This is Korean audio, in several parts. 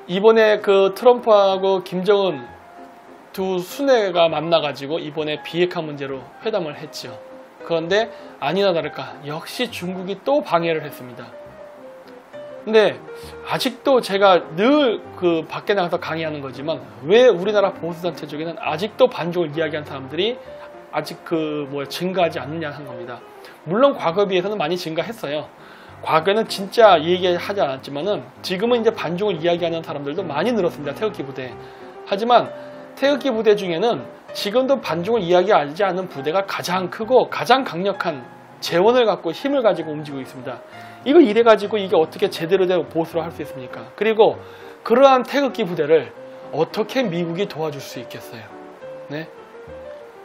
이번에 그 트럼프하고 김정은 두 수뇌가 만나가지고 이번에 비핵화 문제로 회담을 했죠. 그런데 아니나 다를까 역시 중국이 또 방해를 했습니다. 근데 아직도 제가 늘 그 밖에 나가서 강의하는 거지만 왜 우리나라 보수단체 쪽에는 아직도 반중을 이야기하는 사람들이 아직 증가하지 않느냐 하는 겁니다. 물론 과거에 비해서는 많이 증가했어요. 과거에는 진짜 얘기하지 않았지만은 지금은 이제 반중을 이야기하는 사람들도 많이 늘었습니다. 태극기 부대. 하지만 태극기 부대 중에는 지금도 반중을 이야기하지 않는 부대가 가장 크고 가장 강력한 재원을 갖고 힘을 가지고 움직이고 있습니다. 이거 이래가지고 이게 어떻게 제대로 된 보수를 할 수 있습니까? 그리고 그러한 태극기 부대를 어떻게 미국이 도와줄 수 있겠어요? 네?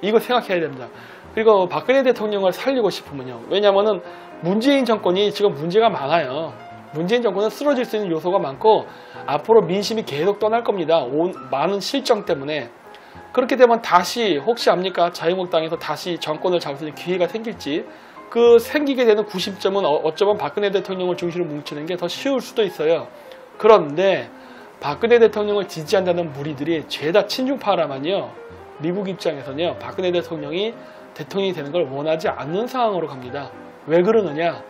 이거 생각해야 됩니다. 그리고 박근혜 대통령을 살리고 싶으면요. 왜냐면은 문재인 정권이 지금 문제가 많아요. 문재인 정권은 쓰러질 수 있는 요소가 많고 앞으로 민심이 계속 떠날 겁니다. 많은 실정 때문에. 그렇게 되면 다시 혹시 압니까? 자유한국당에서 다시 정권을 잡을 수 있는 기회가 생길지 그 생기게 되는 구심점은 어쩌면 박근혜 대통령을 중심으로 뭉치는 게 더 쉬울 수도 있어요. 그런데 박근혜 대통령을 지지한다는 무리들이 죄다 친중파라면요. 미국 입장에서는요. 박근혜 대통령이 대통령이 되는 걸 원하지 않는 상황으로 갑니다. 왜 그러느냐?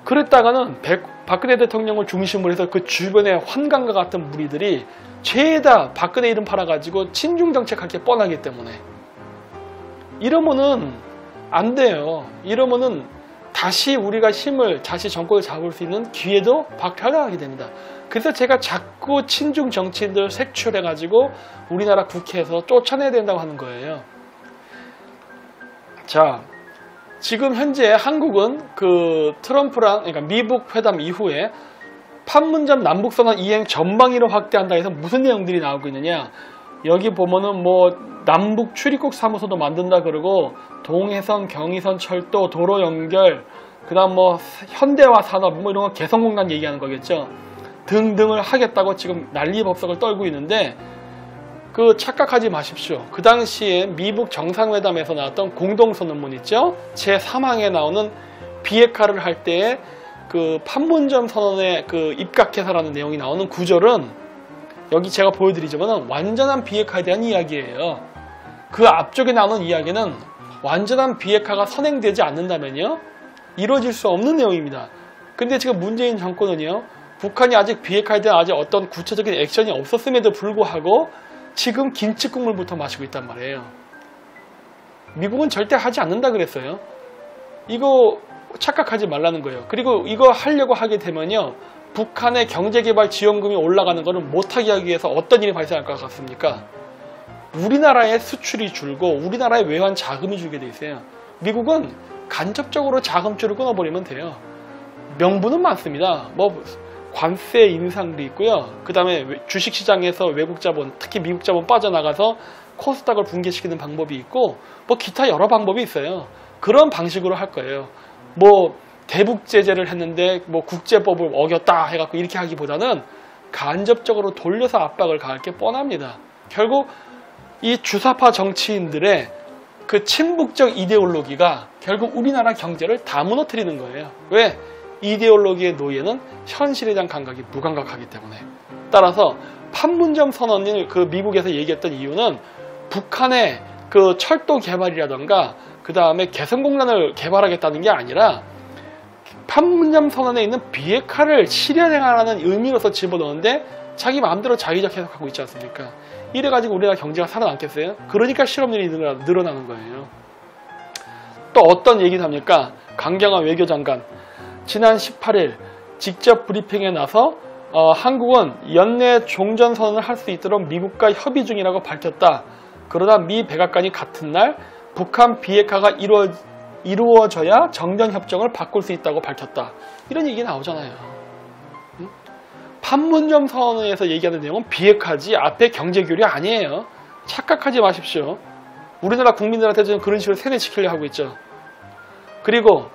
그랬다가는 박근혜 대통령을 중심으로 해서 그 주변의 환관과 같은 무리들이 죄다 박근혜 이름 팔아가지고 친중 정책할 게 뻔하기 때문에 이러면은 안 돼요. 이러면은 다시 우리가 다시 정권을 잡을 수 있는 기회도 박탈당하게 됩니다. 그래서 제가 자꾸 친중 정치인들 색출해가지고 우리나라 국회에서 쫓아내야 된다고 하는 거예요. 자, 지금 현재 한국은 그 트럼프랑 그러니까 미국 회담 이후에 판문점 남북선언 이행 전방위로 확대한다 해서 무슨 내용들이 나오고 있느냐? 여기 보면은 남북 출입국 사무소도 만든다 그러고 동해선, 경의선, 철도, 도로 연결, 그다음 현대화 산업 이런 거 개성공단 얘기하는 거겠죠. 등등을 하겠다고 지금 난리법석을 떨고 있는데 착각하지 마십시오. 그 당시에 미국 정상회담에서 나왔던 공동선언문 있죠? 제3항에 나오는 비핵화를 할 때에 그 판문점 선언에 입각해서라는 내용이 나오는 구절은 여기 제가 보여드리자면 완전한 비핵화에 대한 이야기예요. 그 앞쪽에 나오는 이야기는 완전한 비핵화가 선행되지 않는다면요 이루어질 수 없는 내용입니다. 근데 지금 문재인 정권은요 북한이 아직 비핵화에 대한 아직 어떤 구체적인 액션이 없었음에도 불구하고 지금 김치국물부터 마시고 있단 말이에요. 미국은 절대 하지 않는다 그랬어요. 이거 착각하지 말라는 거예요. 그리고 이거 하려고 하게 되면요 북한의 경제개발 지원금이 올라가는 거는 못하게 하기 위해서 어떤 일이 발생할 것 같습니까? 우리나라의 수출이 줄고 우리나라의 외환 자금이 줄게 돼 있어요. 미국은 간접적으로 자금줄을 끊어버리면 돼요. 명분은 많습니다. 관세 인상도 있고요. 그 다음에 주식시장에서 외국 자본, 특히 미국 자본 빠져나가서 코스닥을 붕괴시키는 방법이 있고 기타 여러 방법이 있어요. 그런 방식으로 할 거예요. 대북 제재를 했는데 국제법을 어겼다 해갖고 이렇게 하기보다는 간접적으로 돌려서 압박을 가할 게 뻔합니다. 결국 이 주사파 정치인들의 그 친북적 이데올로기가 결국 우리나라 경제를 다 무너뜨리는 거예요. 왜? 이데올로기의 노예는 현실에 대한 감각이 무감각하기 때문에. 따라서 판문점 선언을 미국에서 얘기했던 이유는 북한의 그 철도 개발이라던가 그 다음에 개성공단을 개발하겠다는 게 아니라 판문점 선언에 있는 비핵화를 실현하라는 의미로서 집어넣는데 자기 마음대로 자기적 해석하고 있지 않습니까? 이래가지고 우리나라 경제가 살아남겠어요? 그러니까 실업률이 늘어나는 거예요. 또 어떤 얘기를 합니까? 강경화 외교장관 지난 18일 직접 브리핑에 나서 한국은 연내 종전선언을 할 수 있도록 미국과 협의 중이라고 밝혔다. 그러다 미 백악관이 같은 날 북한 비핵화가 이루어져야 정전협정을 바꿀 수 있다고 밝혔다. 이런 얘기 나오잖아요. 판문점 선언에서 얘기하는 내용은 비핵화지 앞에 경제교류 아니에요. 착각하지 마십시오. 우리나라 국민들한테 지금 그런 식으로 세뇌시키려 하고 있죠. 그리고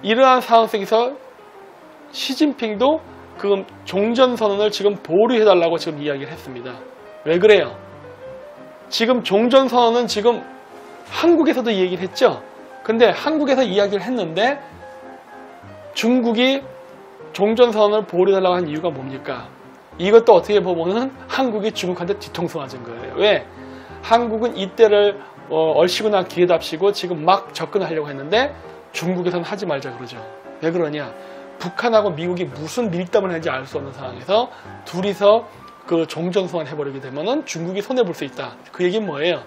이러한 상황 속에서 시진핑도 그 종전선언을 지금 보류해달라고 지금 이야기를 했습니다. 왜 그래요? 지금 종전선언은 지금 한국에서도 얘기를 했죠. 근데 한국에서 이야기를 했는데 중국이 종전선언을 보류해달라고 한 이유가 뭡니까? 이것도 어떻게 보면은 한국이 중국한테 뒤통수 맞은 거예요. 왜? 한국은 이때를 얼씨구나 기회답시고 지금 막 접근하려고 했는데 중국에서는 하지 말자 그러죠. 왜 그러냐? 북한하고 미국이 무슨 밀담을 했는지 알 수 없는 상황에서 둘이서 그 종전선언 해버리게 되면은 중국이 손해볼 수 있다. 그 얘기는 뭐예요?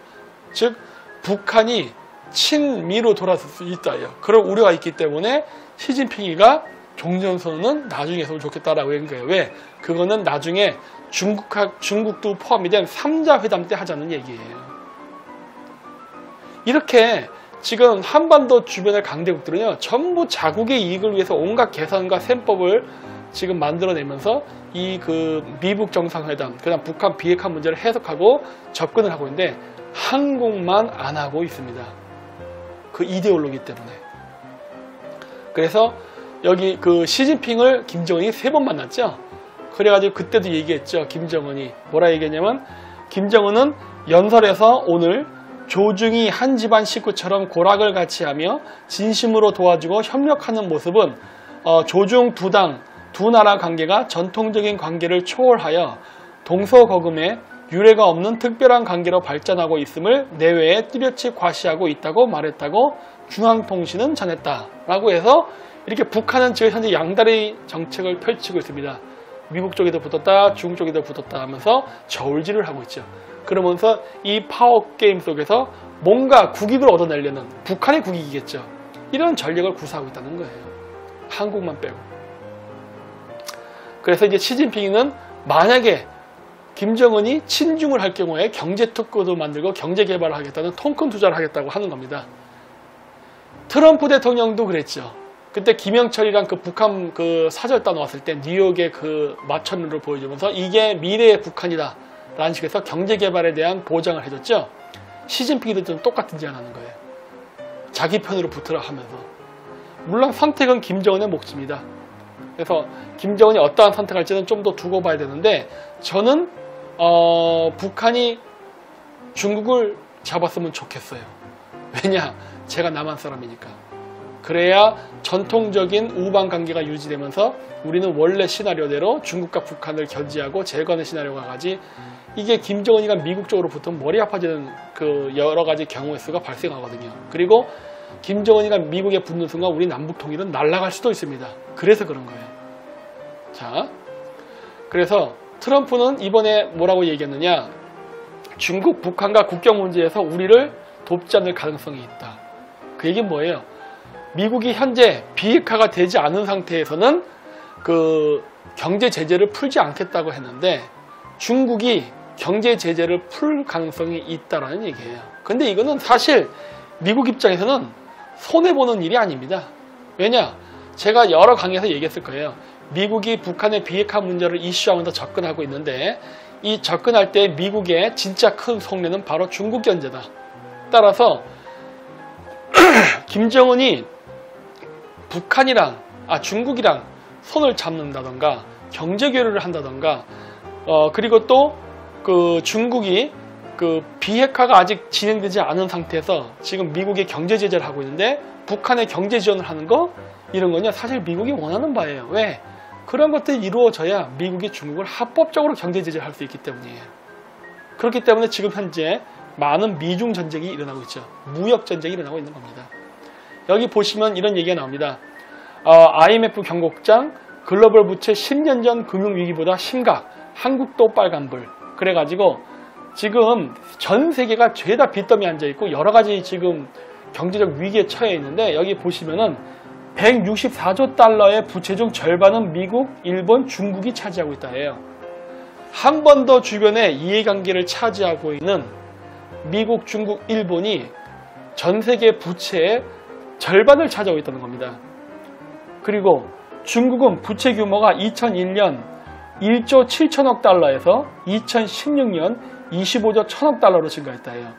즉 북한이 친미로 돌아설 수 있다요. 그런 우려가 있기 때문에 시진핑이가 종전선언은 나중에 했으면 좋겠다라고 한 거예요. 왜? 그거는 나중에 중국도 포함이 된 3자 회담 때 하자는 얘기예요. 이렇게 지금 한반도 주변의 강대국들은요, 전부 자국의 이익을 위해서 온갖 계산과 셈법을 지금 만들어내면서 이 그 미북 정상회담, 그다음 북한 비핵화 문제를 해석하고 접근을 하고 있는데 한국만 안 하고 있습니다. 그 이데올로기 때문에. 그래서 여기 그 시진핑을 김정은이 3번 만났죠. 그래가지고 그때도 얘기했죠. 김정은이 뭐라 얘기했냐면, 김정은은 연설에서 오늘 조중이 한 집안 식구처럼 고락을 같이 하며 진심으로 도와주고 협력하는 모습은 조중 두 당, 두 나라 관계가 전통적인 관계를 초월하여 동서거금에 유례가 없는 특별한 관계로 발전하고 있음을 내외에 뚜렷이 과시하고 있다고 말했다고 중앙통신은 전했다라고 해서 이렇게 북한은 지금 현재 양다리 정책을 펼치고 있습니다. 미국 쪽에도 붙었다, 중국 쪽에도 붙었다 하면서 저울질을 하고 있죠. 그러면서 이 파워게임 속에서 뭔가 국익을 얻어내려는, 북한의 국익이겠죠. 이런 전략을 구사하고 있다는 거예요. 한국만 빼고. 그래서 이제 시진핑은 만약에 김정은이 친중을 할 경우에 경제특구도 만들고 경제개발을 하겠다는 통큰 투자를 하겠다고 하는 겁니다. 트럼프 대통령도 그랬죠. 그때 김영철이랑 그 북한 그 사절단 왔을 때 뉴욕의 그 마천루를 보여주면서 이게 미래의 북한이다 라는 식에서 경제개발에 대한 보장을 해줬죠. 시진핑도 좀 똑같은 제안하는 거예요. 자기 편으로 붙으라 하면서. 물론 선택은 김정은의 몫입니다. 그래서 김정은이 어떠한 선택할지는 좀 더 두고 봐야 되는데, 저는 북한이 중국을 잡았으면 좋겠어요. 왜냐? 제가 남한 사람이니까. 그래야 전통적인 우방 관계가 유지되면서 우리는 원래 시나리오대로 중국과 북한을 견제하고 제거하는 시나리오가 가지, 이게 김정은이가 미국 쪽으로 붙으면 머리 아파지는 그 여러 가지 경우의 수가 발생하거든요. 그리고 김정은이가 미국에 붙는 순간 우리 남북 통일은 날아갈 수도 있습니다. 그래서 그런 거예요. 자, 그래서 트럼프는 이번에 뭐라고 얘기했느냐? 중국, 북한과 국경 문제에서 우리를 돕지 않을 가능성이 있다. 그 얘기는 뭐예요? 미국이 현재 비핵화가 되지 않은 상태에서는 그 경제 제재를 풀지 않겠다고 했는데 중국이 경제 제재를 풀 가능성이 있다라는 얘기예요. 근데 이거는 사실 미국 입장에서는 손해보는 일이 아닙니다. 왜냐? 제가 여러 강의에서 얘기했을 거예요. 미국이 북한의 비핵화 문제를 이슈하면서 접근하고 있는데 이 접근할 때 미국의 진짜 큰 속내는 바로 중국 견제다. 따라서 김정은이 중국이랑 손을 잡는다던가 경제 교류를 한다던가 그리고 또 그 중국이 그 비핵화가 아직 진행되지 않은 상태에서 지금 미국이 경제 제재를 하고 있는데 북한에 경제 지원을 하는 거, 이런 거냐 사실 미국이 원하는 바예요. 왜? 그런 것들이 이루어져야 미국이 중국을 합법적으로 경제 제재를 할 수 있기 때문이에요. 그렇기 때문에 지금 현재 많은 미중 전쟁이 일어나고 있죠. 무역 전쟁이 일어나고 있는 겁니다. 여기 보시면 이런 얘기가 나옵니다. IMF 경고장, 글로벌 부채 10년 전 금융위기보다 심각, 한국도 빨간불. 그래가지고 지금 전 세계가 죄다 빚더미 앉아있고 여러 가지 지금 경제적 위기에 처해 있는데, 여기 보시면은 164조 달러의 부채 중 절반은 미국, 일본, 중국이 차지하고 있다 해요. 한 번 더 주변에 이해관계를 차지하고 있는 미국, 중국, 일본이 전 세계 부채의 절반을 차지하고 있다는 겁니다. 그리고 중국은 부채 규모가 2001년 1조 7천억 달러에서 2016년 25조 1천억 달러로 증가했다 해요.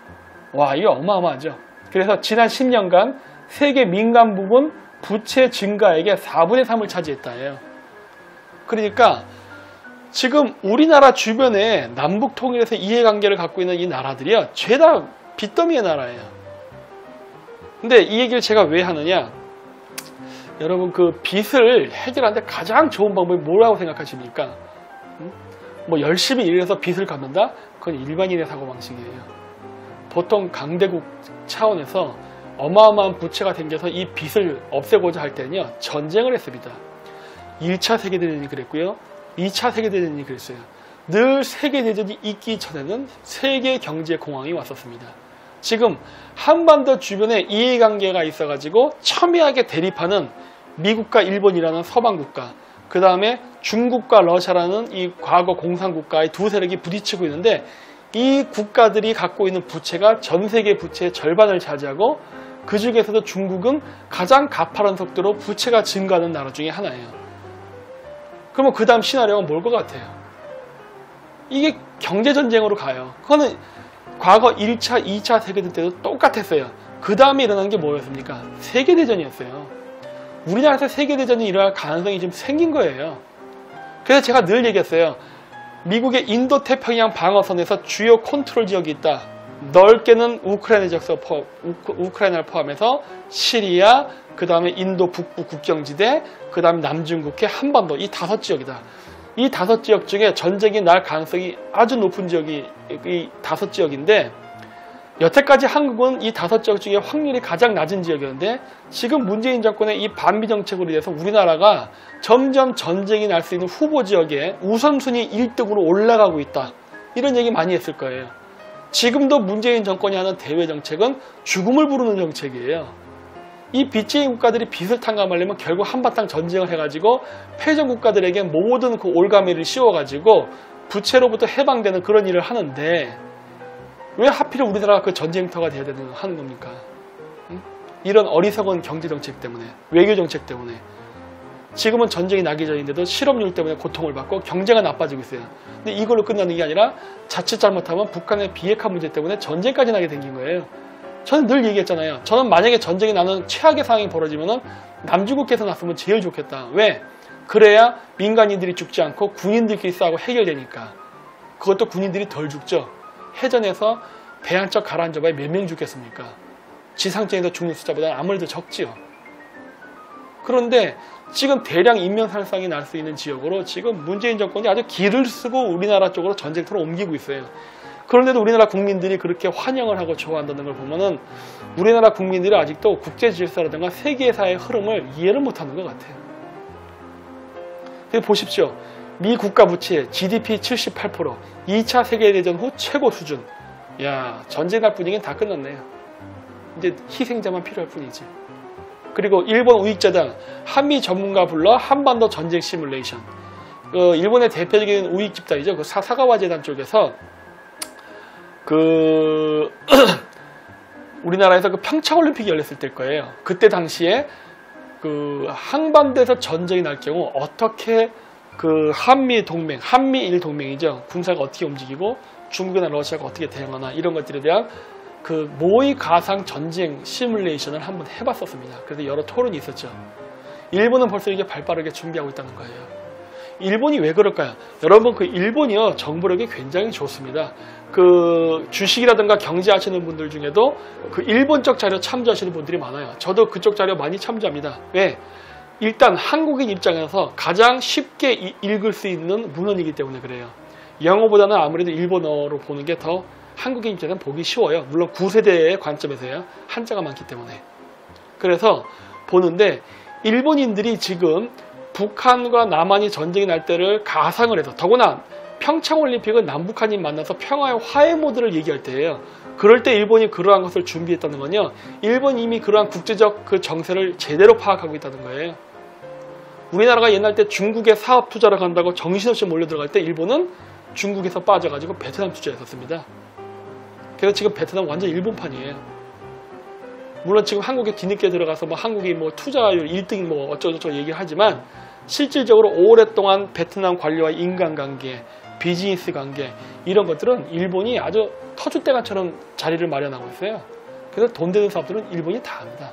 와, 이거 어마어마하죠. 그래서 지난 10년간 세계 민간 부분 부채 증가액의 4분의 3을 차지했다 해요. 그러니까 지금 우리나라 주변에 남북 통일에서 이해관계를 갖고 있는 이 나라들이요, 죄다 빚더미의 나라예요. 근데 이 얘기를 제가 왜 하느냐? 여러분, 그 빚을 해결하는데 가장 좋은 방법이 뭐라고 생각하십니까? 뭐 열심히 일해서 빚을 갚는다? 그건 일반인의 사고방식이에요. 보통 강대국 차원에서 어마어마한 부채가 생겨서 이 빚을 없애고자 할 때는요, 전쟁을 했습니다. 1차 세계대전이 그랬고요, 2차 세계대전이 그랬어요. 늘 세계대전이 있기 전에는 세계 경제 공황이 왔었습니다. 지금 한반도 주변에 이해관계가 있어가지고 첨예하게 대립하는 미국과 일본이라는 서방국가, 그 다음에 중국과 러시아라는 이 과거 공산국가의 두 세력이 부딪히고 있는데, 이 국가들이 갖고 있는 부채가 전 세계 부채의 절반을 차지하고, 그 중에서도 중국은 가장 가파른 속도로 부채가 증가하는 나라 중에 하나예요. 그러면 그 다음 시나리오가 뭘 것 같아요? 이게 경제전쟁으로 가요. 그거는 과거 1차, 2차 세계대전 때도 똑같았어요. 그 다음에 일어난 게 뭐였습니까? 세계대전이었어요. 우리나라에서 세계대전이 일어날 가능성이 좀 생긴 거예요. 그래서 제가 늘 얘기했어요. 미국의 인도태평양 방어선에서 주요 컨트롤 지역이 있다. 넓게는 우크라이나를 포함해서 시리아, 그 다음에 인도 북부 국경지대, 그 다음에 남중국해, 한반도, 이 5지역이다. 이 5지역 중에 전쟁이 날 가능성이 아주 높은 지역이 이 5지역인데, 여태까지 한국은 이 5지역 중에 확률이 가장 낮은 지역이었는데, 지금 문재인 정권의 이 반미 정책으로 인해서 우리나라가 점점 전쟁이 날 수 있는 후보 지역에 우선순위 1등으로 올라가고 있다. 이런 얘기 많이 했을 거예요. 지금도 문재인 정권이 하는 대외 정책은 죽음을 부르는 정책이에요. 이 빚쟁이 국가들이 빚을 탕감하려면 결국 한바탕 전쟁을 해가지고 패전 국가들에게 모든 그 올가미를 씌워가지고 부채로부터 해방되는 그런 일을 하는데, 왜 하필 우리나라가 그 전쟁터가 돼야 하는 겁니까? 응? 이런 어리석은 경제정책 때문에, 외교정책 때문에. 지금은 전쟁이 나기 전인데도 실업률 때문에 고통을 받고 경제가 나빠지고 있어요. 근데 이걸로 끝나는 게 아니라 자칫 잘못하면 북한의 비핵화 문제 때문에 전쟁까지 나게 생긴 거예요. 저는 늘 얘기했잖아요. 저는 만약에 전쟁이 나는 최악의 상황이 벌어지면은 남중국해에서 났으면 제일 좋겠다. 왜? 그래야 민간인들이 죽지 않고 군인들끼리 싸우고 해결되니까. 그것도 군인들이 덜 죽죠. 해전에서 배 한 척 가라앉아봐야 몇 명 죽겠습니까? 지상전에서 죽는 숫자보다는 아무래도 적지요. 그런데 지금 대량 인명살상이 날 수 있는 지역으로 지금 문재인 정권이 아주 기를 쓰고 우리나라 쪽으로 전쟁터로 옮기고 있어요. 그런데도 우리나라 국민들이 그렇게 환영을 하고 좋아한다는 걸 보면은 우리나라 국민들이 아직도 국제 질서라든가 세계사의 흐름을 이해를 못하는 것 같아요. 보십시오. 미 국가 부채 GDP 78%, 2차 세계대전 후 최고 수준. 야, 전쟁 날 분위기는 다 끝났네요. 이제 희생자만 필요할 뿐이지. 그리고 일본 우익재단, 한미 전문가 불러 한반도 전쟁 시뮬레이션. 일본의 대표적인 우익 집단이죠. 그 사가와 재단 쪽에서 우리나라에서 그 평창올림픽이 열렸을 때일 거예요. 그때 당시에 그 한반도에서 전쟁이 날 경우 어떻게 그 한미 동맹, 한미일 동맹이죠. 군사가 어떻게 움직이고 중국이나 러시아가 어떻게 대응하나 이런 것들에 대한 그 모의 가상 전쟁 시뮬레이션을 한번 해봤었습니다. 그래서 여러 토론이 있었죠. 일본은 벌써 이게 발빠르게 준비하고 있다는 거예요. 일본이 왜 그럴까요? 여러분, 그 일본이요, 정보력이 굉장히 좋습니다. 그 주식이라든가 경제하시는 분들 중에도 그 일본 쪽 자료 참조하시는 분들이 많아요. 저도 그쪽 자료 많이 참조합니다. 왜? 일단 한국인 입장에서 가장 쉽게 읽을 수 있는 문헌이기 때문에 그래요. 영어보다는 아무래도 일본어로 보는 게 더 한국인 입장에서는 보기 쉬워요. 물론 9세대의 관점에서요. 한자가 많기 때문에. 그래서 보는데 일본인들이 지금 북한과 남한이 전쟁이 날 때를 가상을 해서, 더구나 평창올림픽은 남북한이 만나서 평화의 화해 모드를 얘기할 때예요. 그럴 때 일본이 그러한 것을 준비했다는 건요, 일본이 이미 그러한 국제적 그 정세를 제대로 파악하고 있다는 거예요. 우리나라가 옛날 때 중국에 사업 투자를 간다고 정신없이 몰려들어갈 때 일본은 중국에서 빠져가지고 베트남 투자했었습니다. 그래서 지금 베트남 완전 일본판이에요. 물론 지금 한국에 뒤늦게 들어가서 뭐 한국이 뭐 투자율 1등 뭐 어쩌고저쩌고 얘기를 하지만, 실질적으로 오랫동안 베트남 관리와의 인간관계, 비즈니스 관계, 이런 것들은 일본이 아주 터줏대감처럼 자리를 마련하고 있어요. 그래서 돈 되는 사업들은 일본이 다 합니다.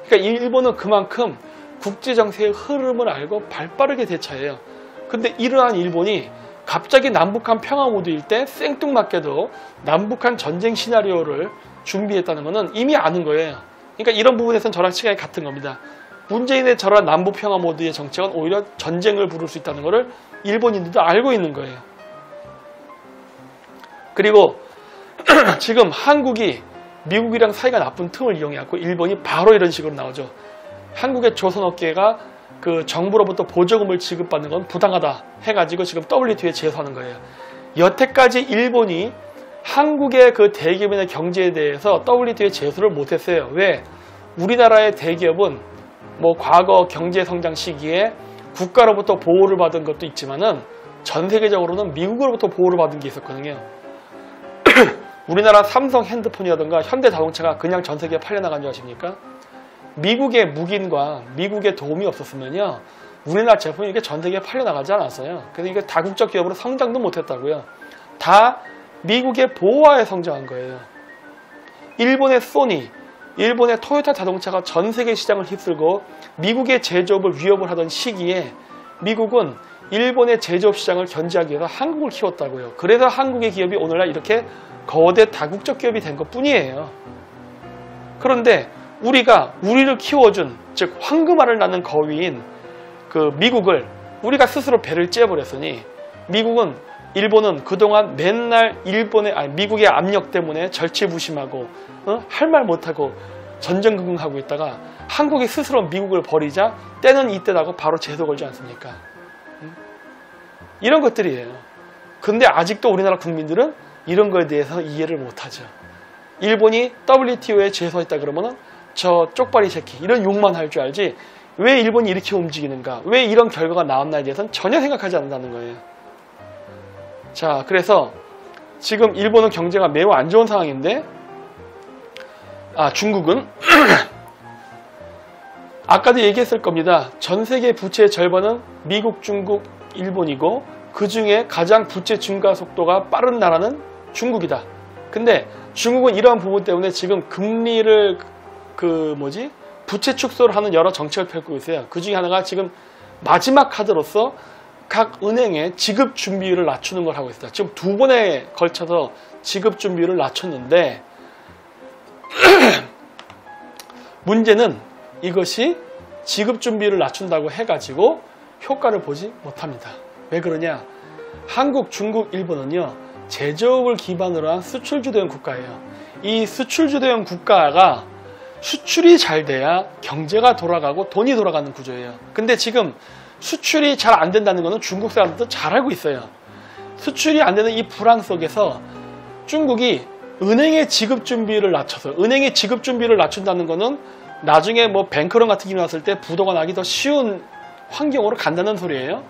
그러니까 일본은 그만큼 국제정세의 흐름을 알고 발빠르게 대처해요. 근데 이러한 일본이 갑자기 남북한 평화 모드일 때 생뚱맞게도 남북한 전쟁 시나리오를 준비했다는 것은 이미 아는 거예요. 그러니까 이런 부분에서는 저랑 시각이 같은 겁니다. 문재인의 저런 남북 평화 모드의 정책은 오히려 전쟁을 부를 수 있다는 것을 일본인들도 알고 있는 거예요. 그리고 지금 한국이 미국이랑 사이가 나쁜 틈을 이용해갖고 일본이 바로 이런 식으로 나오죠. 한국의 조선업계가 그 정부로부터 보조금을 지급받는 건 부당하다 해가지고 지금 WTO에 제소하는 거예요. 여태까지 일본이 한국의 그 대기업의 경제에 대해서 WTO에 제소를 못했어요. 왜? 우리나라의 대기업은 뭐 과거 경제 성장 시기에 국가로부터 보호를 받은 것도 있지만은 전 세계적으로는 미국으로부터 보호를 받은 게 있었거든요. 우리나라 삼성 핸드폰이라든가 현대자동차가 그냥 전 세계에 팔려나간 줄 아십니까? 미국의 묵인과 미국의 도움이 없었으면요, 우리나라 제품이 이게 전 세계에 팔려나가지 않았어요. 그래서 이게 다국적 기업으로 성장도 못했다고요. 다 미국의 보호하에 성장한 거예요. 일본의 소니, 일본의 토요타 자동차가 전 세계 시장을 휩쓸고 미국의 제조업을 위협을 하던 시기에 미국은 일본의 제조업 시장을 견제하기 위해서 한국을 키웠다고요. 그래서 한국의 기업이 오늘날 이렇게 거대 다국적 기업이 된 것 뿐이에요. 그런데 우리가 우리를 키워준, 즉 황금알을 낳는 거위인 그 미국을 우리가 스스로 배를 째버렸으니 일본은 그동안 맨날 미국의 압력 때문에 절치부심하고 할 말 못하고 전전긍긍하고 있다가 한국이 스스로 미국을 버리자 때는 이때라고 바로 제소 걸지 않습니까? 이런 것들이에요. 근데 아직도 우리나라 국민들은 이런 거에 대해서 이해를 못하죠. 일본이 WTO에 제소했다 그러면은 저 쪽발이 새끼 이런 욕만 할 줄 알지 왜 일본이 이렇게 움직이는가, 왜 이런 결과가 나왔나에 대해서는 전혀 생각하지 않는다는 거예요. 자, 그래서 지금 일본은 경제가 매우 안 좋은 상황인데 중국은 아까도 얘기했을 겁니다. 전 세계 부채의 절반은 미국, 중국, 일본이고 그 중에 가장 부채 증가 속도가 빠른 나라는 중국이다. 근데 중국은 이러한 부분 때문에 지금 금리를 부채 축소를 하는 여러 정책을 펼고 있어요. 그 중에 하나가 지금 마지막 카드로서 각 은행의 지급 준비율을 낮추는 걸 하고 있습니다. 지금 2번에 걸쳐서 지급 준비율을 낮췄는데 문제는 이것이 지급 준비율을 낮춘다고 해가지고 효과를 보지 못합니다. 왜 그러냐? 한국, 중국, 일본은요, 제조업을 기반으로 한 수출주도형 국가예요. 이 수출주도형 국가가 수출이 잘 돼야 경제가 돌아가고 돈이 돌아가는 구조예요. 근데 지금 수출이 잘 안 된다는 것은 중국 사람들도 잘 알고 있어요. 수출이 안 되는 이 불황 속에서 중국이 은행의 지급 준비를 낮춰서, 은행의 지급 준비를 낮춘다는 것은 나중에 뭐 뱅크런 같은 일이 났을 때 부도가 나기 더 쉬운 환경으로 간다는 소리예요.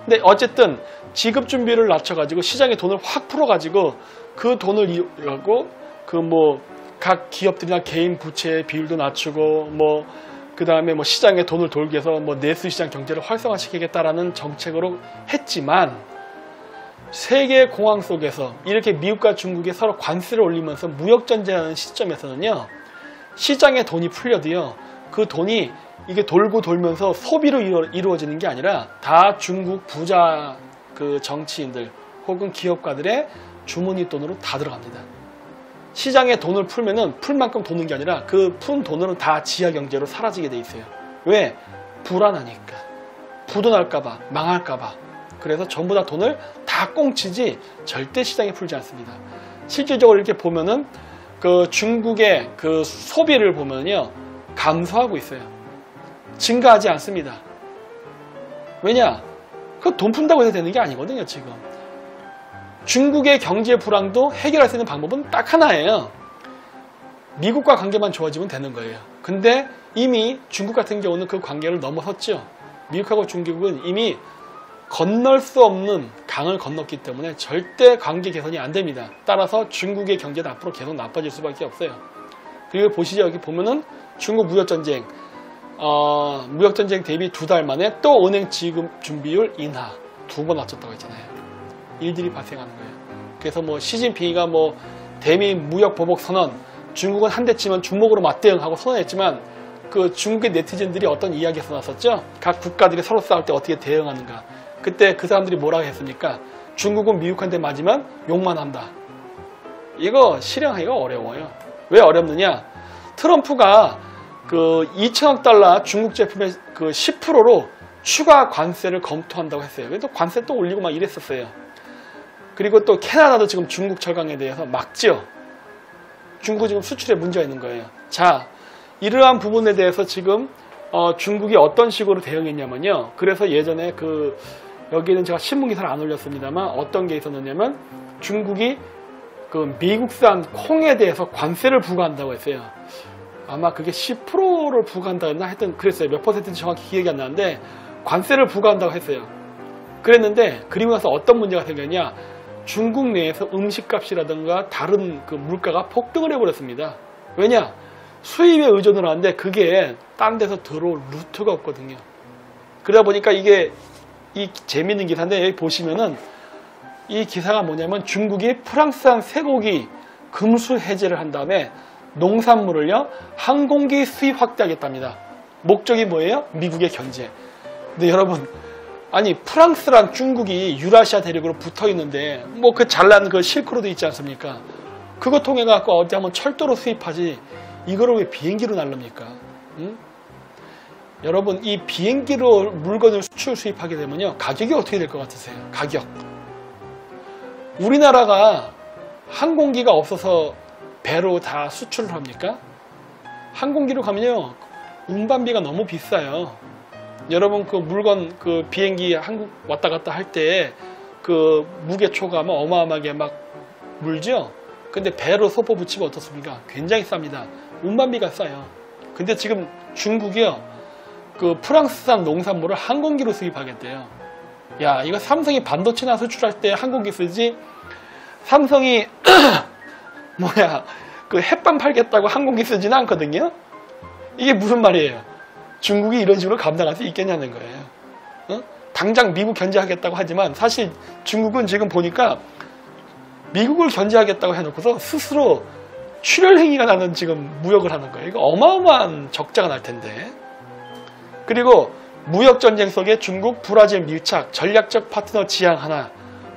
근데 어쨌든 지급 준비를 낮춰가지고 시장에 돈을 확 풀어가지고 그 돈을 이용하고 각 기업들이나 개인 부채의 비율도 낮추고 그 다음에 시장에 돈을 돌기 위해서 내수시장 경제를 활성화시키겠다라는 정책으로 했지만 세계 공황 속에서 이렇게 미국과 중국이 서로 관세를 올리면서 무역전쟁하는 시점에서는요, 시장에 돈이 풀려도요, 그 돈이 이게 돌고 돌면서 소비로 이루어지는 게 아니라 다 중국 부자 정치인들 혹은 기업가들의 주머니 돈으로 다 들어갑니다. 시장에 돈을 풀면은 풀 만큼 도는 게 아니라 그 푼 돈으로는 다 지하 경제로 사라지게 돼 있어요. 왜? 불안하니까. 부도 날까봐, 망할까봐. 그래서 전부 다 돈을 다 꽁치지 절대 시장에 풀지 않습니다. 실질적으로 이렇게 보면은 중국의 소비를 보면요, 감소하고 있어요. 증가하지 않습니다. 왜냐? 돈 푼다고 해서 되는 게 아니거든요, 지금. 중국의 경제 불황도 해결할 수 있는 방법은 딱 하나예요. 미국과 관계만 좋아지면 되는 거예요. 근데 이미 중국 같은 경우는 그 관계를 넘어섰죠. 미국하고 중국은 이미 건널 수 없는 강을 건넜기 때문에 절대 관계 개선이 안 됩니다. 따라서 중국의 경제는 앞으로 계속 나빠질 수밖에 없어요. 그리고 보시죠. 여기 보면은 중국 무역전쟁, 무역전쟁 대비 2달 만에 또 은행 지급 준비율 인하 2번 낮췄다고 했잖아요. 일들이 발생하는 거예요. 그래서 시진핑이가 대미 무역 보복 선언, 중국은 한 대 치면 중목으로 맞대응하고 선언했지만 중국의 네티즌들이 어떤 이야기 써놨었죠? 각 국가들이 서로 싸울 때 어떻게 대응하는가. 그때 그 사람들이 뭐라고 했습니까? 중국은 미국한테 맞으면 욕만 한다. 이거 실행하기가 어려워요. 왜 어렵느냐? 트럼프가 2천억 달러 중국 제품의 10%로 추가 관세를 검토한다고 했어요. 그래서 관세 또 올리고 막 이랬었어요. 그리고 또 캐나다도 지금 중국 철강에 대해서 막지요. 중국 지금 수출에 문제가 있는 거예요. 자, 이러한 부분에 대해서 지금 중국이 어떤 식으로 대응했냐면요. 그래서 예전에 여기는 제가 신문 기사를 안 올렸습니다만 어떤 게 있었느냐면 중국이 그 미국산 콩에 대해서 관세를 부과한다고 했어요. 아마 그게 10%를 부과한다 했나 하여튼 그랬어요. 몇 퍼센트인지 정확히 기억이 안 나는데 관세를 부과한다고 했어요. 그랬는데 그리고 나서 어떤 문제가 생겼냐. 중국 내에서 음식값이라든가 다른 그 물가가 폭등을 해버렸습니다. 왜냐? 수입에 의존을 하는데 그게 딴 데서 들어올 루트가 없거든요. 그러다 보니까 이게 이 재밌는 기사인데 여기 보시면은 이 기사가 뭐냐면 중국이 프랑스산 쇠고기 금수 해제를 한 다음에 농산물을요 항공기 수입 확대하겠답니다. 목적이 뭐예요? 미국의 견제. 근데 여러분 아니 프랑스랑 중국이 유라시아 대륙으로 붙어 있는데 뭐 그 잘난 그 실크로드 있지 않습니까? 그거 통해 갖고 어디 한번 철도로 수입하지 이거를 왜 비행기로 날릅니까? 응? 여러분 이 비행기로 물건을 수출 수입하게 되면요 가격이 어떻게 될 것 같으세요? 가격. 우리나라가 항공기가 없어서 배로 다 수출을 합니까? 항공기로 가면요 운반비가 너무 비싸요. 여러분 그 물건 그 비행기 한국 왔다 갔다 할 때 그 무게초가 막 어마어마하게 막 물죠? 근데 배로 소포 붙이면 어떻습니까? 굉장히 쌉니다. 운반비가 싸요. 근데 지금 중국이요 그 프랑스산 농산물을 항공기로 수입하겠대요. 야 이거 삼성이 반도체나 수출할 때 항공기 쓰지 삼성이 그 햇반 팔겠다고 항공기 쓰지는 않거든요. 이게 무슨 말이에요? 중국이 이런 식으로 감당할 수 있겠냐는 거예요. 어? 당장 미국 견제하겠다고 하지만 사실 중국은 지금 보니까 미국을 견제하겠다고 해놓고서 스스로 출혈 행위가 나는 지금 무역을 하는 거예요. 이거 어마어마한 적자가 날 텐데. 그리고 무역 전쟁 속에 중국, 브라질 밀착, 전략적 파트너 지향 하나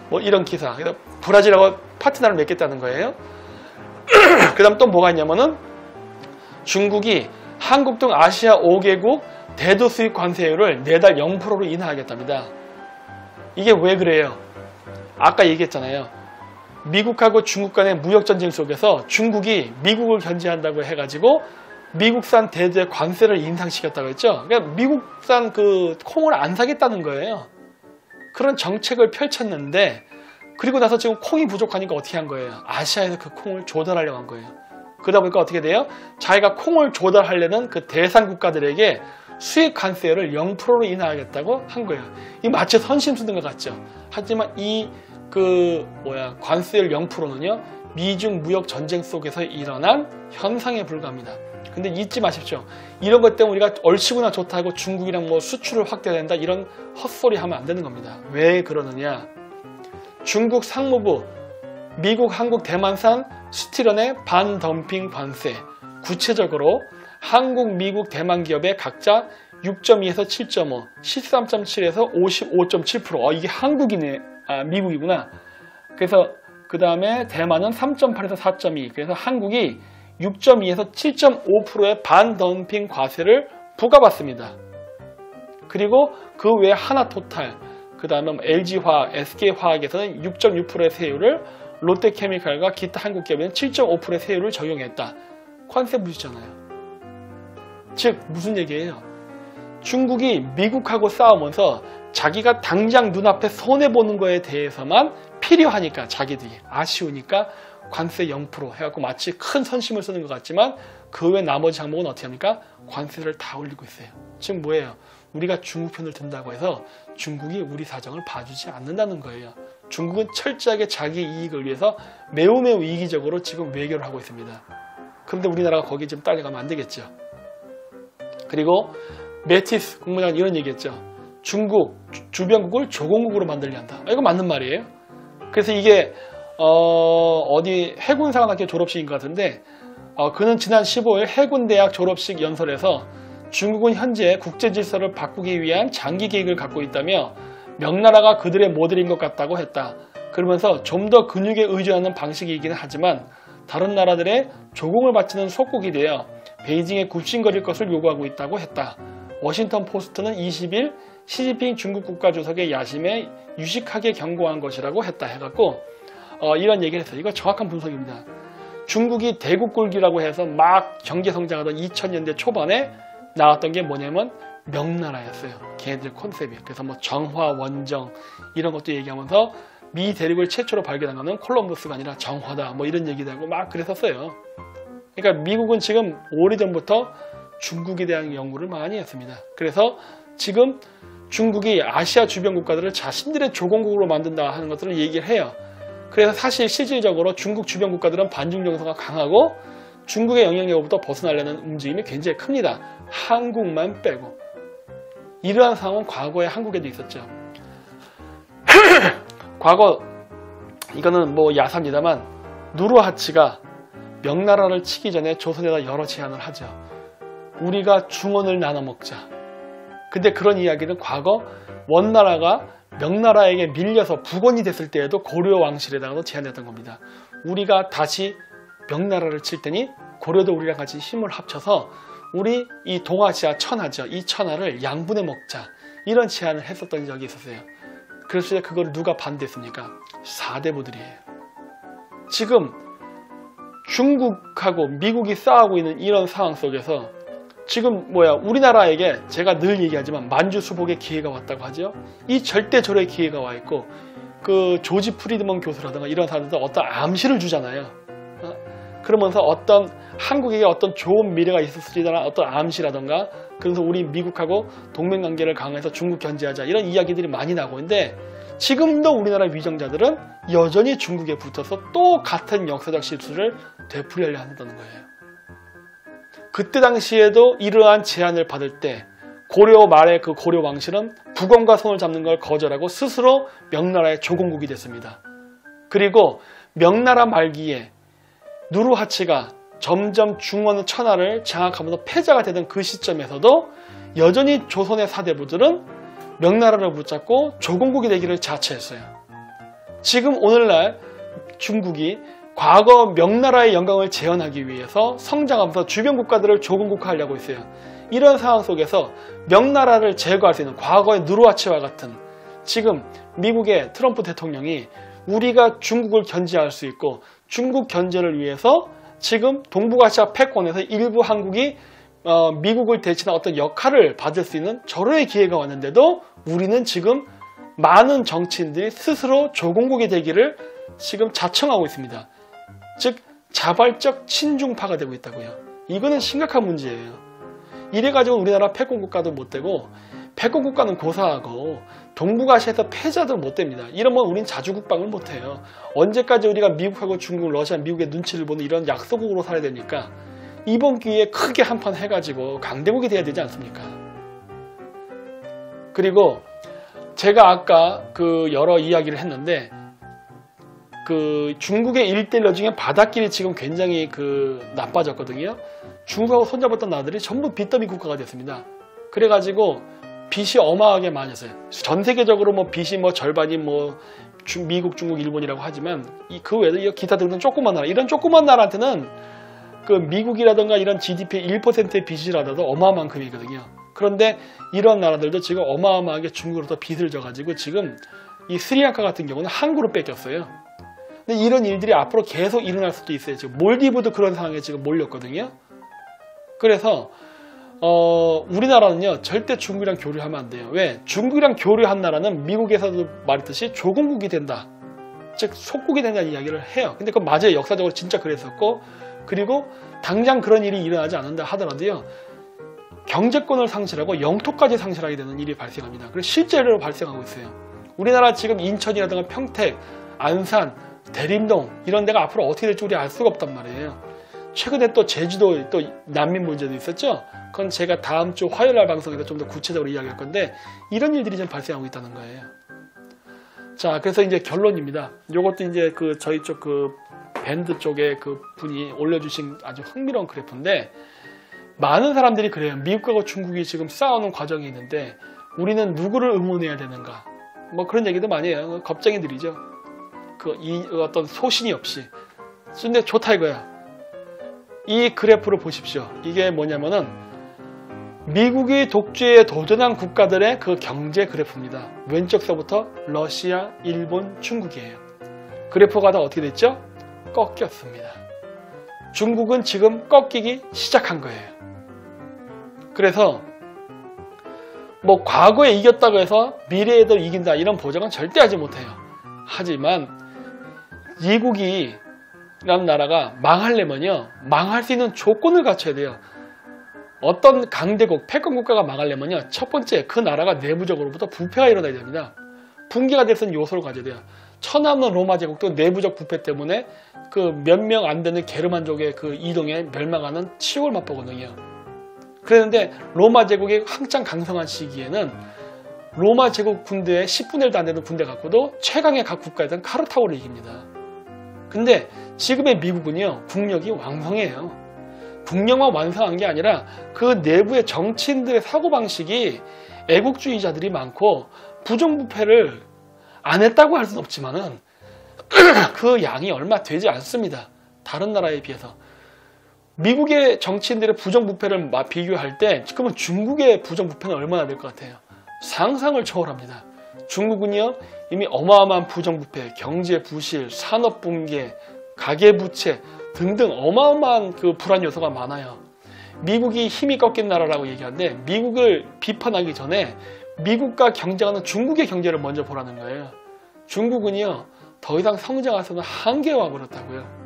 뭐 이런 기사. 그래서 브라질하고 파트너를 맺겠다는 거예요. 그 다음 또 뭐가 있냐면은 중국이 한국 등 아시아 5개국 대도 수입 관세율을 내달 0%로 인하하겠답니다. 이게 왜 그래요? 아까 얘기했잖아요. 미국하고 중국 간의 무역 전쟁 속에서 중국이 미국을 견제한다고 해가지고 미국산 대두의 관세를 인상시켰다고 했죠. 그러니까 미국산 그 콩을 안 사겠다는 거예요. 그런 정책을 펼쳤는데 그리고 나서 지금 콩이 부족하니까 어떻게 한 거예요? 아시아에서 그 콩을 조달하려고 한 거예요. 그러다 보니까 어떻게 돼요? 자기가 콩을 조달하려는 그 대상 국가들에게 수입 관세율을 0%로 인하하겠다고 한 거예요. 이 마치 선심 쓰는 것 같죠. 하지만 이 관세율 0%는요 미중 무역 전쟁 속에서 일어난 현상에 불과합니다. 근데 잊지 마십시오. 이런 것 때문에 우리가 얼씨구나 좋다고 중국이랑 뭐 수출을 확대된다 이런 헛소리 하면 안 되는 겁니다. 왜 그러느냐? 중국 상무부 미국, 한국, 대만산 스티런의 반덤핑 관세. 구체적으로 한국, 미국, 대만 기업의 각자 6.2에서 7.5, 13.7에서 55.7%. 이게 한국이네. 미국이구나. 그래서 그 다음에 대만은 3.8에서 4.2. 그래서 한국이 6.2에서 7.5%의 반덤핑 과세를 부과받습니다. 그리고 그 외에 하나토탈, 그 다음에 LG화학, SK화학에서는 6.6%의 세율을 롯데케미칼과 기타 한국 기업에는 7.5%의 세율을 적용했다. 관세 무시잖아요. 즉 무슨 얘기예요? 중국이 미국하고 싸우면서 자기가 당장 눈앞에 손해보는 거에 대해서만 필요하니까 자기들이 아쉬우니까 관세 0% 해갖고 마치 큰 선심을 쓰는 것 같지만 그 외 나머지 항목은 어떻게 합니까? 관세를 다 올리고 있어요. 즉 뭐예요? 우리가 중국 편을 든다고 해서 중국이 우리 사정을 봐주지 않는다는 거예요. 중국은 철저하게 자기 이익을 위해서 매우 이기적으로 지금 외교를 하고 있습니다. 그런데 우리나라가 거기에 지금 딸려가면 안 되겠죠. 그리고 매티스 국무장관 이런 얘기했죠. 중국 주변국을 조공국으로 만들려 한다. 이거 맞는 말이에요. 그래서 이게 어디 해군사관학교 졸업식인 것 같은데 그는 지난 15일 해군대학 졸업식 연설에서 중국은 현재 국제질서를 바꾸기 위한 장기 계획을 갖고 있다며 명나라가 그들의 모델인 것 같다고 했다. 그러면서 좀 더 근육에 의존하는 방식이기는 하지만 다른 나라들의 조공을 바치는 속국이 되어 베이징에 굽신거릴 것을 요구하고 있다고 했다. 워싱턴 포스트는 20일 시진핑 중국 국가주석의 야심에 유식하게 경고한 것이라고 했다 해갖고 이런 얘기를 했어요. 이거 정확한 분석입니다. 중국이 대국굴기라고 해서 막 경제성장하던 2000년대 초반에 나왔던 게 뭐냐면 명나라였어요. 걔네들 컨셉이. 그래서 뭐 정화, 원정 이런 것도 얘기하면서 미 대륙을 최초로 발견한 거는 콜럼버스가 아니라 정화다 뭐 이런 얘기도 하고 막 그랬었어요. 그러니까 미국은 지금 오래전부터 중국에 대한 연구를 많이 했습니다. 그래서 지금 중국이 아시아 주변 국가들을 자신들의 조공국으로 만든다 하는 것들을 얘기를 해요. 그래서 사실 실질적으로 중국 주변 국가들은 반중 정서가 강하고 중국의 영향력으로부터 벗어나려는 움직임이 굉장히 큽니다. 한국만 빼고. 이러한 상황은 과거에 한국에도 있었죠. 과거 이거는 뭐 야사입니다만 누르하치가 명나라를 치기 전에 조선에다 여러 제안을 하죠. 우리가 중원을 나눠 먹자. 근데 그런 이야기는 과거 원나라가 명나라에게 밀려서 북원이 됐을 때에도 고려 왕실에다가도 제안했던 겁니다. 우리가 다시 명나라를 칠 테니 고려도 우리랑 같이 힘을 합쳐서 우리 이 동아시아 천하죠. 이 천하를 양분해 먹자. 이런 제안을 했었던 적이 있었어요. 그랬을 때 그걸 누가 반대했습니까? 사대부들이에요. 지금 중국하고 미국이 싸우고 있는 이런 상황 속에서 지금 우리나라에게 제가 늘 얘기하지만 만주수복의 기회가 왔다고 하죠. 이 절대절의 기회가 와 있고 그 조지 프리드먼 교수라든가 이런 사람들도 어떤 암시를 주잖아요. 그러면서 어떤 한국에게 어떤 좋은 미래가 있을 수 있다는 어떤 암시라든가 그래서 우리 미국하고 동맹관계를 강화해서 중국 견제하자 이런 이야기들이 많이 나오고 있는데 지금도 우리나라 위정자들은 여전히 중국에 붙어서 또 같은 역사적 실수를 되풀이하려 한다는 거예요. 그때 당시에도 이러한 제안을 받을 때 고려 말의 그 고려 왕실은 북원과 손을 잡는 걸 거절하고 스스로 명나라의 조공국이 됐습니다. 그리고 명나라 말기에 누르하치가 점점 중원 천하를 장악하면서 패자가 되던 그 시점에서도 여전히 조선의 사대부들은 명나라를 붙잡고 조공국이 되기를 자처했어요. 지금 오늘날 중국이 과거 명나라의 영광을 재현하기 위해서 성장하면서 주변 국가들을 조공국화하려고 했어요. 이런 상황 속에서 명나라를 제거할 수 있는 과거의 누르하치와 같은 지금 미국의 트럼프 대통령이 우리가 중국을 견제할 수 있고 중국 견제를 위해서 지금 동북아시아 패권에서 일부 한국이 미국을 대신한 어떤 역할을 받을 수 있는 절호의 기회가 왔는데도 우리는 지금 많은 정치인들이 스스로 조공국이 되기를 지금 자청하고 있습니다. 즉 자발적 친중파가 되고 있다고요. 이거는 심각한 문제예요. 이래가지고 우리나라 패권 국가도 못 되고 패권 국가는 고사하고 동북아시아에서 패자도 못 됩니다. 이러면 우린 자주국방을 못 해요. 언제까지 우리가 미국하고 중국, 러시아, 미국의 눈치를 보는 이런 약소국으로 살아야 되니까 이번 기회에 크게 한판 해가지고 강대국이 돼야 되지 않습니까? 그리고 제가 아까 그 여러 이야기를 했는데 그 중국의 일대일로 중에 바닷길이 지금 굉장히 나빠졌거든요. 중국하고 손잡았던 나라들이 전부 빚더미 국가가 됐습니다. 그래가지고 빚이 어마하게 많았어요. 전 세계적으로 뭐 빚이 뭐 절반이 뭐 미국, 중국, 일본이라고 하지만 그 외에도 기타 등등 조그만 나라, 이런 조그만 나라한테는 그 미국이라든가 이런 GDP의 1%의 빚이라도 어마어마한 금이거든요. 그런데 이런 나라들도 지금 어마어마하게 중국으로부터 빚을 져가지고 지금 이 스리랑카 같은 경우는 항구로 뺏겼어요. 근데 이런 일들이 앞으로 계속 일어날 수도 있어요. 지금 몰디브도 그런 상황에 지금 몰렸거든요. 그래서 우리나라는요 절대 중국이랑 교류하면 안 돼요. 왜? 중국이랑 교류한 나라는 미국에서도 말했듯이 조공국이 된다, 즉 속국이 된다는 이야기를 해요. 근데 그건 맞아요. 역사적으로 진짜 그랬었고, 그리고 당장 그런 일이 일어나지 않는다 하더라도요 경제권을 상실하고 영토까지 상실하게 되는 일이 발생합니다. 그리고 실제로 발생하고 있어요. 우리나라 지금 인천이라든가 평택, 안산, 대림동 이런 데가 앞으로 어떻게 될지 우리 알 수가 없단 말이에요. 최근에 또 제주도 또 난민 문제도 있었죠. 그건 제가 다음 주 화요일 날 방송에서 좀 더 구체적으로 이야기할 건데 이런 일들이 지금 발생하고 있다는 거예요. 자, 그래서 이제 결론입니다. 요것도 이제 저희 쪽 밴드 쪽에 분이 올려주신 아주 흥미로운 그래프인데, 많은 사람들이 그래요. 미국하고 중국이 지금 싸우는 과정이 있는데 우리는 누구를 응원해야 되는가, 뭐 그런 얘기도 많이 해요. 겁쟁이들이죠. 어떤 소신이 없이. 근데 좋다 이거야. 이 그래프를 보십시오. 이게 뭐냐면은 미국이 독재에 도전한 국가들의 그 경제 그래프입니다. 왼쪽서부터 러시아, 일본, 중국이에요. 그래프가 다 어떻게 됐죠? 꺾였습니다. 중국은 지금 꺾이기 시작한 거예요. 그래서 뭐 과거에 이겼다고 해서 미래에도 이긴다 이런 보장은 절대 하지 못해요. 하지만 미국이라는 나라가 망하려면요, 망할 수 있는 조건을 갖춰야 돼요. 어떤 강대국, 패권 국가가 망하려면요, 첫 번째 그 나라가 내부적으로부터 부패가 일어나야 됩니다. 붕괴가 될 수 있는 요소를 가져야 돼요. 처남는 로마 제국도 내부적 부패 때문에 그 몇 명 안 되는 게르만족의 그 이동에 멸망하는 치욕을 맛보거든요. 그랬는데 로마 제국이 한창 강성한 시기에는 로마 제국 군대의 10분의 1도 안 되는 군대 갖고도 최강의 각 국가였던 카르타고를 이깁니다. 근데 지금의 미국은요, 국력이 왕성해요. 국력만 완성한 게 아니라 그 내부의 정치인들의 사고방식이 애국주의자들이 많고 부정부패를 안 했다고 할 수는 없지만은 그 양이 얼마 되지 않습니다. 다른 나라에 비해서. 미국의 정치인들의 부정부패를 비교할 때 그러면 중국의 부정부패는 얼마나 될 것 같아요? 상상을 초월합니다. 중국은요, 이미 어마어마한 부정부패, 경제 부실, 산업 붕괴, 가계부채 등등 어마어마한 그 불안 요소가 많아요. 미국이 힘이 꺾인 나라라고 얘기하는데 미국을 비판하기 전에 미국과 경쟁하는 중국의 경제를 먼저 보라는 거예요. 중국은요, 더 이상 성장할 수 없는 한계에 와버렸다고요.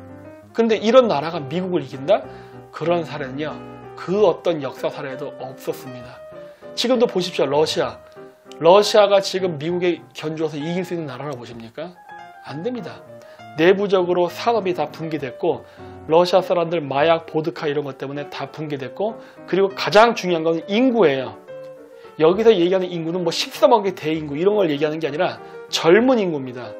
근데 이런 나라가 미국을 이긴다? 그런 사례는요, 그 어떤 역사 사례도 없었습니다. 지금도 보십시오. 러시아가 지금 미국에 견주어서 이길 수 있는 나라라고 보십니까? 안 됩니다. 내부적으로 산업이 다 붕괴됐고 러시아 사람들 마약, 보드카 이런 것 때문에 다 붕괴됐고, 그리고 가장 중요한 건 인구예요. 여기서 얘기하는 인구는 뭐 13억의 대인구 이런 걸 얘기하는 게 아니라 젊은 인구입니다.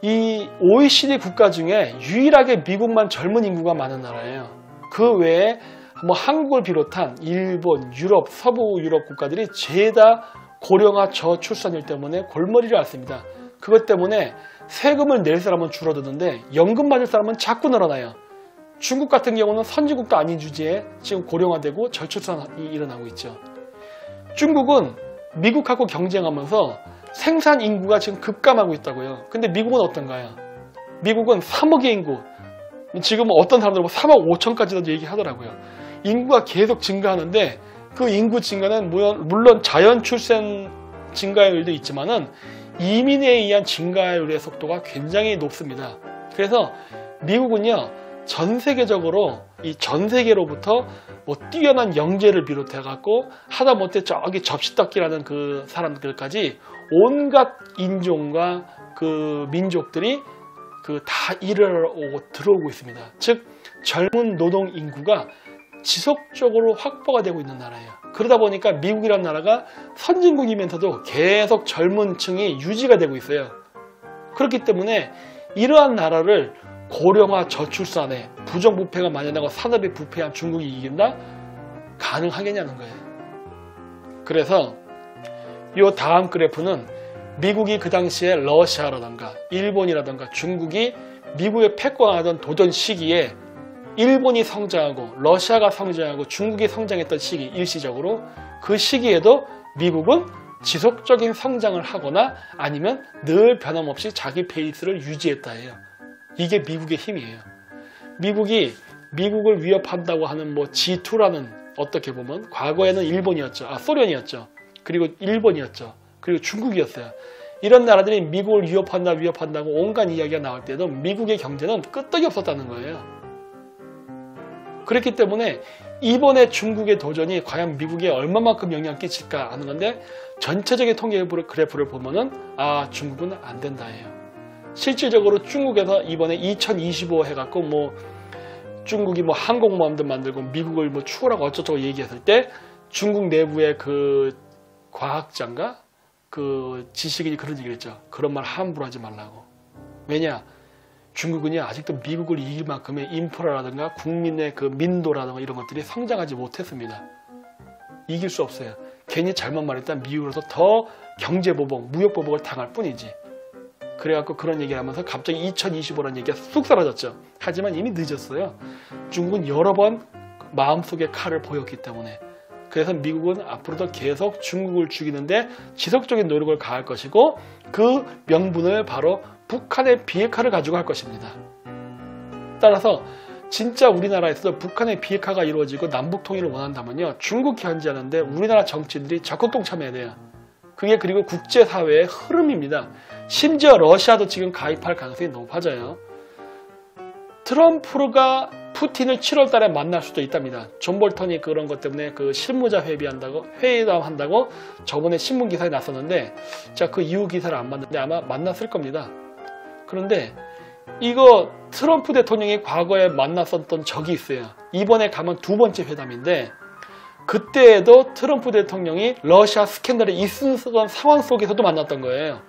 이 OECD 국가 중에 유일하게 미국만 젊은 인구가 많은 나라예요. 그 외에 뭐 한국을 비롯한 일본, 유럽, 서부 유럽 국가들이 죄다 고령화 저출산율 때문에 골머리를 앓습니다. 그것 때문에 세금을 낼 사람은 줄어드는데 연금 받을 사람은 자꾸 늘어나요. 중국 같은 경우는 선진국도 아닌 주제에 지금 고령화되고 저출산이 일어나고 있죠. 중국은 미국하고 경쟁하면서 생산 인구가 지금 급감하고 있다고요. 근데 미국은 어떤가요? 미국은 3억의 인구, 지금 어떤 사람들은 3억 5천까지도 얘기하더라고요. 인구가 계속 증가하는데 그 인구 증가는 물론 자연 출생 증가율도 있지만은 이민에 의한 증가율의 속도가 굉장히 높습니다. 그래서 미국은요, 전 세계적으로 이 전 세계로부터 뭐 뛰어난 영재를 비롯해 갖고 하다못해 저기 접시떡기라는 그 사람들까지 온갖 인종과 그 민족들이 그 다 들어오고 있습니다. 즉 젊은 노동 인구가 지속적으로 확보가 되고 있는 나라예요. 그러다 보니까 미국이라는 나라가 선진국이면서도 계속 젊은 층이 유지가 되고 있어요. 그렇기 때문에 이러한 나라를 고령화 저출산에 부정부패가 만연하고 산업이 부패한 중국이 이긴다? 가능하겠냐는 거예요. 그래서 이 다음 그래프는 미국이 그 당시에 러시아라든가 일본이라든가 중국이 미국에 패권하던 도전 시기에 일본이 성장하고 러시아가 성장하고 중국이 성장했던 시기, 일시적으로 그 시기에도 미국은 지속적인 성장을 하거나 아니면 늘 변함없이 자기 페이스를 유지했다 해요. 이게 미국의 힘이에요. 미국이 미국을 위협한다고 하는 뭐 G2라는, 어떻게 보면 과거에는 일본이었죠. 소련이었죠. 그리고 일본이었죠. 그리고 중국이었어요. 이런 나라들이 미국을 위협한다고 온갖 이야기가 나올 때도 미국의 경제는 끄떡이 없었다는 거예요. 그렇기 때문에 이번에 중국의 도전이 과연 미국에 얼마만큼 영향을 끼칠까 하는 건데, 전체적인 통계 그래프를 보면은 중국은 안 된다 해요. 실질적으로 중국에서 이번에 2025 해갖고 뭐 중국이 뭐 항공모함도 만들고 미국을 뭐 추월하고 어쩌고 얘기했을 때 중국 내부의 그 과학자인가 그 지식인이 그런 얘기를 했죠. 그런 말 함부로 하지 말라고. 왜냐? 중국은요, 아직도 미국을 이길 만큼의 인프라라든가 국민의 그 민도라든가 이런 것들이 성장하지 못했습니다. 이길 수 없어요. 괜히 잘못 말했다 미국으로서 더 경제보복, 무역보복을 당할 뿐이지. 그래갖고 그런 얘기를 하면서 갑자기 2025라는 얘기가 쑥 사라졌죠. 하지만 이미 늦었어요. 중국은 여러 번 마음속의 칼을 보였기 때문에 그래서 미국은 앞으로도 계속 중국을 죽이는데 지속적인 노력을 가할 것이고 그 명분을 바로 북한의 비핵화를 가지고 할 것입니다. 따라서 진짜 우리나라에서도 북한의 비핵화가 이루어지고 남북 통일을 원한다면요, 중국 견제하는데 우리나라 정치인들이 적극 동참해야 돼요. 그게 그리고 국제사회의 흐름입니다. 심지어 러시아도 지금 가입할 가능성이 높아져요. 트럼프가 푸틴을 7월 달에 만날 수도 있답니다. 존 볼턴이 그런 것 때문에 그 실무자 회담한다고 저번에 신문 기사에 났었는데, 제가 그 이후 기사를 안 봤는데 아마 만났을 겁니다. 그런데 이거 트럼프 대통령이 과거에 만났었던 적이 있어요. 이번에 가면 두 번째 회담인데, 그때에도 트럼프 대통령이 러시아 스캔들이 있었던 상황 속에서도 만났던 거예요.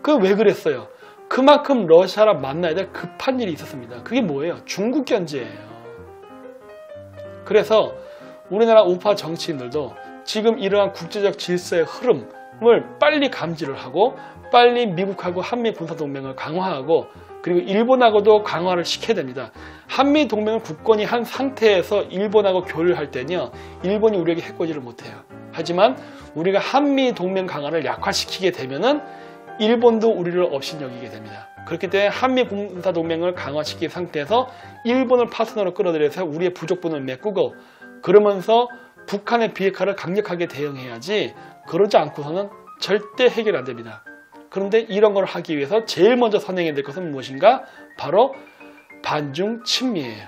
그 왜 그랬어요? 그만큼 러시아랑 만나야 될 급한 일이 있었습니다. 그게 뭐예요? 중국 견제예요. 그래서 우리나라 우파 정치인들도 지금 이러한 국제적 질서의 흐름을 빨리 감지를 하고 빨리 미국하고 한미 군사동맹을 강화하고 그리고 일본하고도 강화를 시켜야 됩니다. 한미 동맹을 굳건히 한 상태에서 일본하고 교류를 할 때는요, 일본이 우리에게 해코지를 못해요. 하지만 우리가 한미 동맹 강화를 약화시키게 되면은 일본도 우리를 업신여기게 됩니다. 그렇기 때문에 한미 군사동맹을 강화시킨 상태에서 일본을 파트너로 끌어들여서 우리의 부족분을 메꾸고, 그러면서 북한의 비핵화를 강력하게 대응해야지, 그러지 않고서는 절대 해결 안 됩니다. 그런데 이런 걸 하기 위해서 제일 먼저 선행해야 될 것은 무엇인가? 바로 반중 친미예요.